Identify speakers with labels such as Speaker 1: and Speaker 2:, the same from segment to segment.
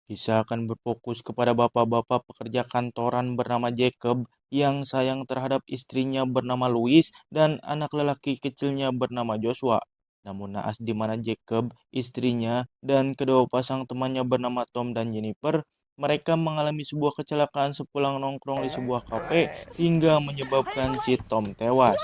Speaker 1: Kisah akan berfokus kepada bapak-bapak pekerja kantoran bernama Jacob yang sayang terhadap istrinya bernama Louis dan anak lelaki kecilnya bernama Joshua. Namun naas di mana Jacob, istrinya, dan kedua pasang temannya bernama Tom dan Jennifer, mereka mengalami sebuah kecelakaan sepulang nongkrong di sebuah kafe hingga menyebabkan si Tom tewas.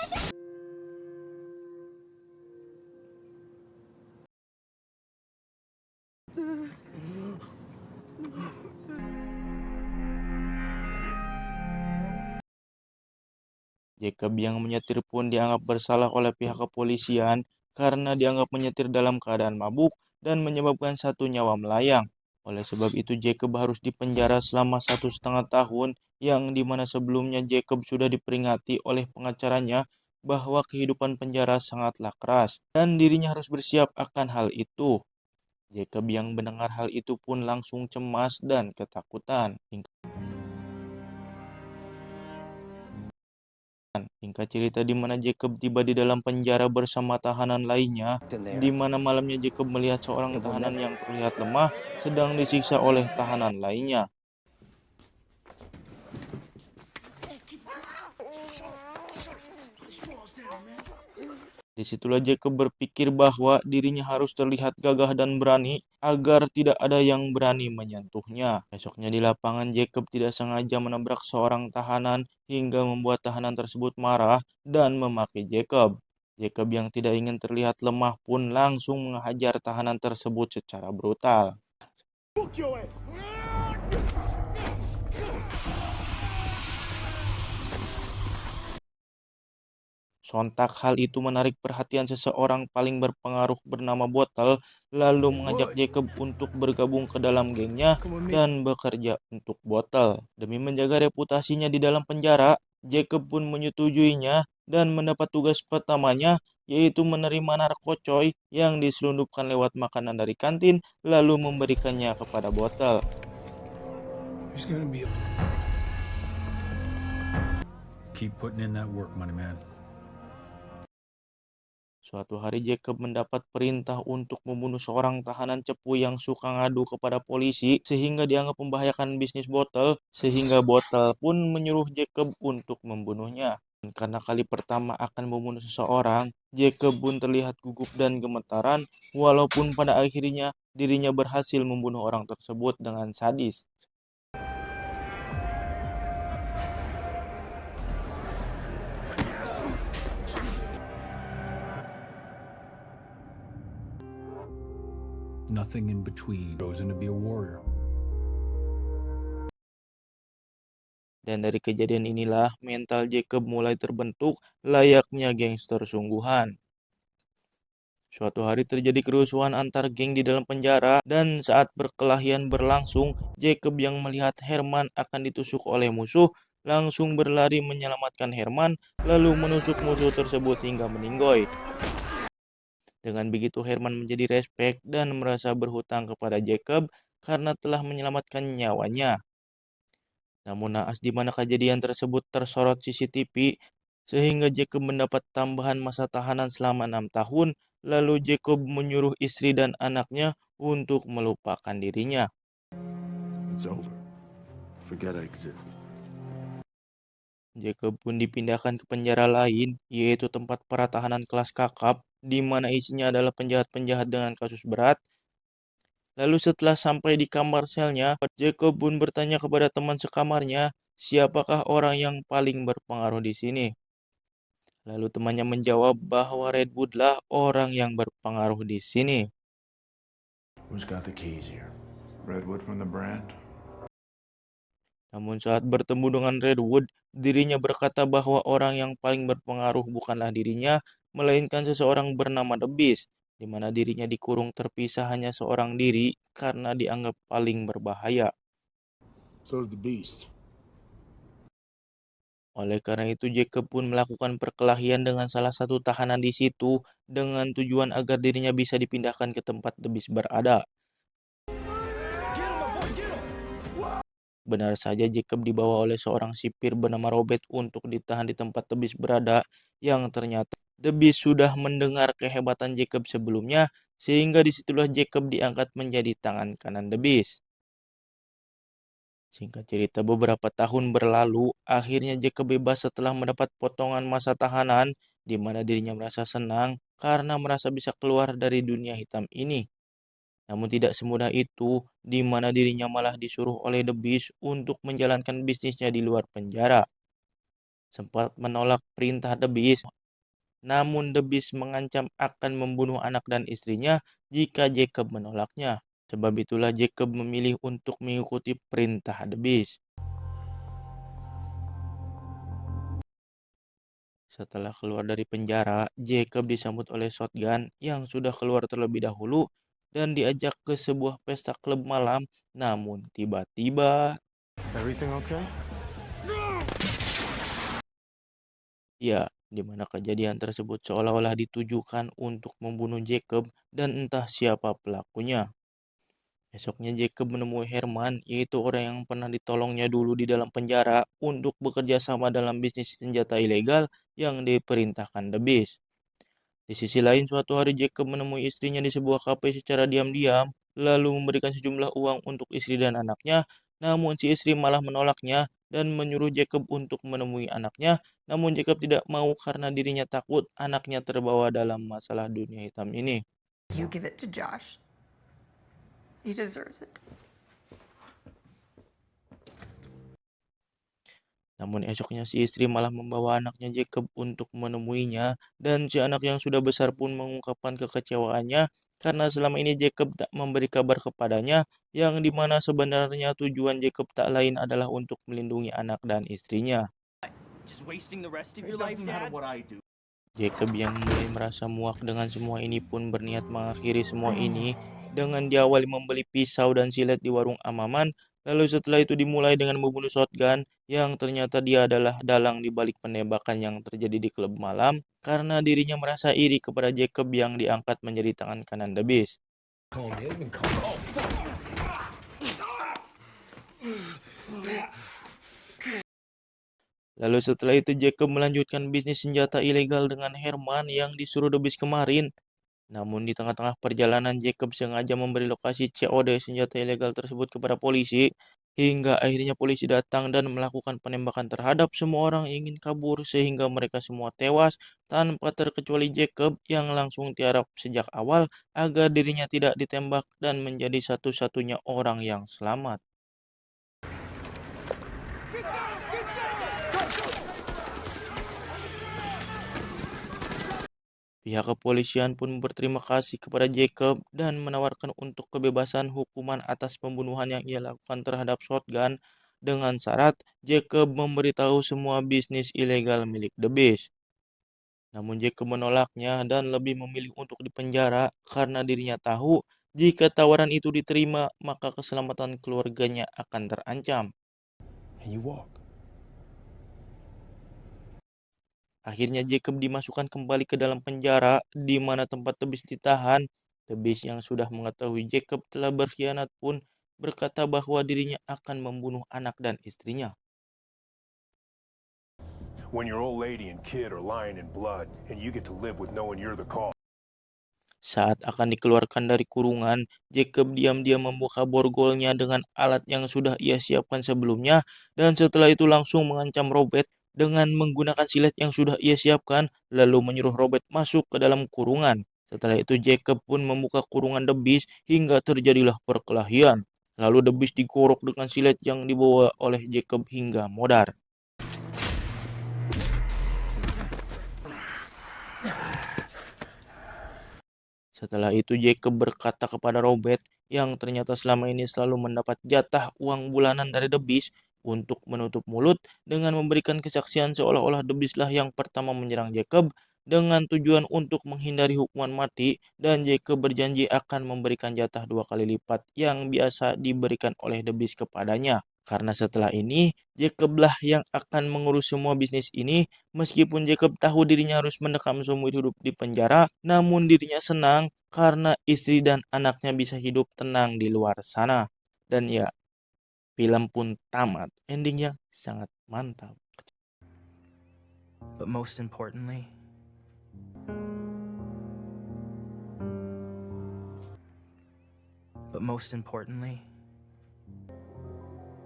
Speaker 1: Jacob yang menyetir pun dianggap bersalah oleh pihak kepolisian karena dianggap menyetir dalam keadaan mabuk dan menyebabkan satu nyawa melayang. Oleh sebab itu Jacob harus dipenjara selama 1,5 tahun yang dimana sebelumnya Jacob sudah diperingati oleh pengacaranya bahwa kehidupan penjara sangatlah keras dan dirinya harus bersiap akan hal itu. Jacob yang mendengar hal itu pun langsung cemas dan ketakutan. Singkat cerita di mana Jacob tiba di dalam penjara bersama tahanan lainnya, di mana malamnya Jacob melihat seorang tahanan yang terlihat lemah sedang disiksa oleh tahanan lainnya. Disitulah Jacob berpikir bahwa dirinya harus terlihat gagah dan berani agar tidak ada yang berani menyentuhnya. Besoknya di lapangan Jacob tidak sengaja menabrak seorang tahanan hingga membuat tahanan tersebut marah dan memaki Jacob. Jacob yang tidak ingin terlihat lemah pun langsung menghajar tahanan tersebut secara brutal. Sontak hal itu menarik perhatian seseorang paling berpengaruh bernama Bottle, lalu mengajak Jacob untuk bergabung ke dalam gengnya dan bekerja untuk Bottle. Demi menjaga reputasinya di dalam penjara, Jacob pun menyetujuinya dan mendapat tugas pertamanya, yaitu menerima narkocoy yang diselundupkan lewat makanan dari kantin, lalu memberikannya kepada Bottle.
Speaker 2: Keep putting in that work, money man.
Speaker 1: Suatu hari Jacob mendapat perintah untuk membunuh seorang tahanan cepu yang suka ngadu kepada polisi sehingga dianggap membahayakan bisnis Bottle, sehingga Bottle pun menyuruh Jacob untuk membunuhnya. Dan karena kali pertama akan membunuh seseorang, Jacob pun terlihat gugup dan gemetaran walaupun pada akhirnya dirinya berhasil membunuh orang tersebut dengan sadis.
Speaker 2: Nothing in between. Chosen to be a warrior.
Speaker 1: Dan dari kejadian inilah mental Jacob mulai terbentuk layaknya gangster sungguhan. Suatu hari terjadi kerusuhan antar geng di dalam penjara dan saat perkelahian berlangsung, Jacob yang melihat Herman akan ditusuk oleh musuh langsung berlari menyelamatkan Herman lalu menusuk musuh tersebut hingga meninggoy. Dengan begitu Herman menjadi respek dan merasa berhutang kepada Jacob karena telah menyelamatkan nyawanya. Namun naas di mana kejadian tersebut tersorot CCTV sehingga Jacob mendapat tambahan masa tahanan selama 6 tahun. Lalu Jacob menyuruh istri dan anaknya untuk melupakan dirinya.
Speaker 3: It's over. Forget I exist.
Speaker 1: Jacob pun dipindahkan ke penjara lain, yaitu tempat para tahanan kelas kakap, di mana isinya adalah penjahat-penjahat dengan kasus berat. Lalu setelah sampai di kamar selnya, Jacob pun bertanya kepada teman sekamarnya, siapakah orang yang paling berpengaruh di sini? Lalu temannya menjawab bahwa Redwood lah orang yang berpengaruh di sini.
Speaker 3: Who's got the keys here? Redwood from the brand?
Speaker 1: Namun saat bertemu dengan Redwood, dirinya berkata bahwa orang yang paling berpengaruh bukanlah dirinya, melainkan seseorang bernama The Beast, di mana dirinya dikurung terpisah hanya seorang diri karena dianggap paling berbahaya.
Speaker 3: So did the beast.
Speaker 1: Oleh karena itu, Jacob pun melakukan perkelahian dengan salah satu tahanan di situ dengan tujuan agar dirinya bisa dipindahkan ke tempat The Beast berada. Benar saja, Jacob dibawa oleh seorang sipir bernama Robert untuk ditahan di tempat The Beast berada, yang ternyata The Beast sudah mendengar kehebatan Jacob sebelumnya, sehingga disitulah Jacob diangkat menjadi tangan kanan The Beast. Singkat cerita, beberapa tahun berlalu, akhirnya Jacob bebas setelah mendapat potongan masa tahanan, di mana dirinya merasa senang karena merasa bisa keluar dari dunia hitam ini. Namun tidak semudah itu, di mana dirinya malah disuruh oleh The Beast untuk menjalankan bisnisnya di luar penjara. Sempat menolak perintah The Beast, namun The Beast mengancam akan membunuh anak dan istrinya jika Jacob menolaknya. Sebab itulah Jacob memilih untuk mengikuti perintah The Beast. Setelah keluar dari penjara, Jacob disambut oleh Shotgun yang sudah keluar terlebih dahulu dan diajak ke sebuah pesta klub malam. Namun tiba-tiba,
Speaker 3: Everything okay?
Speaker 1: ya, di mana kejadian tersebut seolah-olah ditujukan untuk membunuh Jacob dan entah siapa pelakunya. Esoknya Jacob menemui Herman, yaitu orang yang pernah ditolongnya dulu di dalam penjara untuk bekerja sama dalam bisnis senjata ilegal yang diperintahkan The Beast. Di sisi lain, suatu hari Jacob menemui istrinya di sebuah kafe secara diam-diam, lalu memberikan sejumlah uang untuk istri dan anaknya, namun si istri malah menolaknya dan menyuruh Jacob untuk menemui anaknya, namun Jacob tidak mau karena dirinya takut anaknya terbawa dalam masalah dunia hitam ini.
Speaker 4: You give it to Josh. He deserves it.
Speaker 1: Namun esoknya si istri malah membawa anaknya Jacob untuk menemuinya, dan si anak yang sudah besar pun mengungkapkan kekecewaannya karena selama ini Jacob tak memberi kabar kepadanya, yang dimana sebenarnya tujuan Jacob tak lain adalah untuk melindungi anak dan istrinya.
Speaker 5: Just wasting the rest of your life, Dad?
Speaker 1: Jacob yang mulai merasa muak dengan semua ini pun berniat mengakhiri semua ini dengan diawali membeli pisau dan silet di warung Amaman. Lalu setelah itu dimulai dengan membunuh Shotgun yang ternyata dia adalah dalang di balik penembakan yang terjadi di klub malam karena dirinya merasa iri kepada Jacob yang diangkat menjadi tangan kanan The Beast. Lalu setelah itu Jacob melanjutkan bisnis senjata ilegal dengan Herman yang disuruh The Beast kemarin. Namun di tengah-tengah perjalanan Jacob sengaja memberi lokasi COD senjata ilegal tersebut kepada polisi, hingga akhirnya polisi datang dan melakukan penembakan terhadap semua orang yang ingin kabur sehingga mereka semua tewas tanpa terkecuali Jacob yang langsung tiarap sejak awal agar dirinya tidak ditembak dan menjadi satu-satunya orang yang selamat. Pihak kepolisian pun berterima kasih kepada Jacob dan menawarkan untuk kebebasan hukuman atas pembunuhan yang ia lakukan terhadap Shotgun dengan syarat Jacob memberitahu semua bisnis ilegal milik The Beast. Namun Jacob menolaknya dan lebih memilih untuk dipenjara karena dirinya tahu jika tawaran itu diterima maka keselamatan keluarganya akan terancam.
Speaker 3: And you walk.
Speaker 1: Akhirnya Jacob dimasukkan kembali ke dalam penjara di mana tempat The Beast ditahan. The Beast yang sudah mengetahui Jacob telah berkhianat pun berkata bahwa dirinya akan membunuh anak dan istrinya.
Speaker 6: When your old lady and kid are lying in blood and you get to live with knowing you're the cause.
Speaker 1: Saat akan dikeluarkan dari kurungan, Jacob diam-diam membuka borgolnya dengan alat yang sudah ia siapkan sebelumnya dan setelah itu langsung mengancam Robert dengan menggunakan silet yang sudah ia siapkan lalu menyuruh Robert masuk ke dalam kurungan. Setelah itu Jacob pun membuka kurungan The Beast hingga terjadilah perkelahian. Lalu The Beast digorok dengan silet yang dibawa oleh Jacob hingga modar. Setelah itu Jacob berkata kepada Robert yang ternyata selama ini selalu mendapat jatah uang bulanan dari The Beast untuk menutup mulut dengan memberikan kesaksian seolah-olah The Beast lah yang pertama menyerang Jacob dengan tujuan untuk menghindari hukuman mati, dan Jacob berjanji akan memberikan jatah 2 kali lipat yang biasa diberikan oleh The Beast kepadanya. Karena setelah ini, Jacob lah yang akan mengurus semua bisnis ini. Meskipun Jacob tahu dirinya harus mendekam seumur hidup di penjara, namun dirinya senang karena istri dan anaknya bisa hidup tenang di luar sana. Dan ya, film pun tamat. Endingnya sangat mantap.
Speaker 5: But most importantly,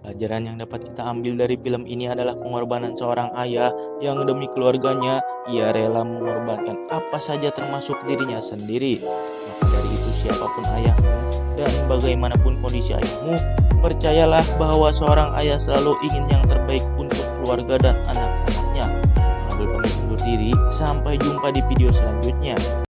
Speaker 1: Pelajaran yang dapat kita ambil dari film ini adalah pengorbanan seorang ayah yang demi keluarganya, ia rela mengorbankan apa saja termasuk dirinya sendiri. Maka dari itu siapapun ayahmu dan bagaimanapun kondisi ayahmu, percayalah bahwa seorang ayah selalu ingin yang terbaik untuk keluarga dan anak-anaknya. Mengambil pamit undur diri, sampai jumpa di video selanjutnya.